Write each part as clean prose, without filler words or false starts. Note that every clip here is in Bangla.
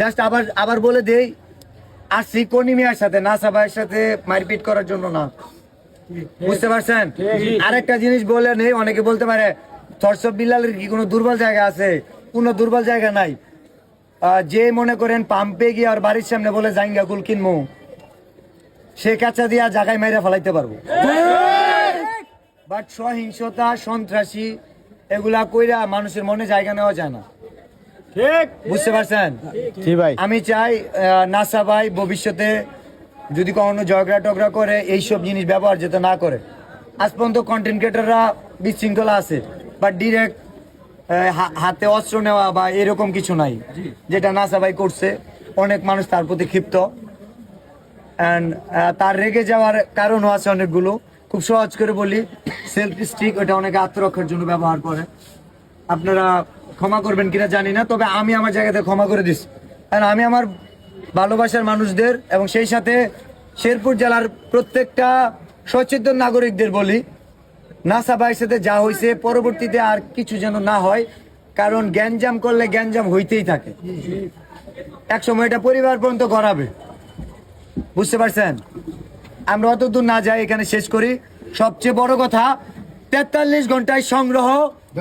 জাস্ট আবার আবার বলে দেই, আসছি কোনি মিয়ার সাথে, নাসা ভাইয়ের সাথে মারপিট করার জন্য না, বুঝতে পারছেন? আরেকটা জিনিস বলে নেই, অনেকে বলতে পারে থরসব বিল্লালের কি কোনো দুর্বল জায়গা আছে? কোনো দুর্বল জায়গা নাই। যে মনে করেন পাম্পে গিয়ে আর বাড়ির সামনে বলে জাইঙ্গা গুল কিনবো, সে কাঁচা দিয়া জায়গায় মাইরা ফেলাইতে পারবো। বাট সহিংসতা, সন্ত্রাসী এগুলা কইরা মানুষের মনে জায়গা নেওয়া যায় না, বুঝতে পারছেন? আমি চাই নাসা ভাই ভবিষ্যতে যদি কখনো ঝগড়া টগড়া করে এইসব জিনিস ব্যবহার যাতে না করে। আজ পর্যন্ত কন্টেন্ট ক্রিয়েটাররা বিশৃঙ্খলা আছে, বাট ডিরেক্ট হাতে অস্ত্র নেওয়া বা এরকম কিছু নাই, যেটা নাসা ভাই করছে। অনেক মানুষ তার প্রতি ক্ষিপ্ত, অ্যান্ড তার রেগে যাওয়ার কারণও আছে অনেকগুলো। খুব সহজ করে বলি, সেলফ স্টিক, ওটা অনেকে আত্মরক্ষার জন্য ব্যবহার করে। আপনারা ক্ষমা করবেন কিনা জানি না, তবে আমি আমার জায়গাতে ক্ষমা করে দিচ্ছি। কারণ আমি আমার ভালোবাসার মানুষদের এবং সেই সাথে শেরপুর জেলার প্রত্যেকটা সচেতন নাগরিকদের বলি, নাসা ভাইয়ের সাথে যা হয়েছে পরবর্তীতে আর কিছু যেন না হয়, কারণ গ্যাঞ্জাম করলে গ্যাঞ্জাম হইতেই থাকে, এক সময় এটা পরিবার পর্যন্ত গড়াবে, বুঝতে পারছেন? আমরা অত দূর না যাই, এখানে শেষ করি। সবচেয়ে বড় কথা, 43 ঘন্টায় সংগ্রহ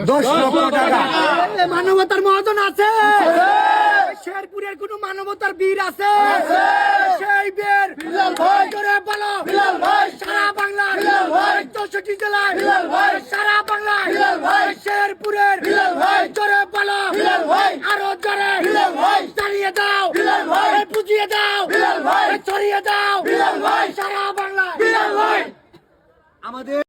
10 লক্ষ টাকা। মানবতার মহাজন আছে, শেরপুরের কোন মানবতার বীর আছে, সেই বীর করে বলো সারা বাংলা 64 জেলায়, সারা বাংলা শেরপুরের জোরে বলো, আরো জোরে চালিয়ে দাও, বুঝিয়ে দাও, ছড়িয়ে দাও সারা বাংলা। আমাদের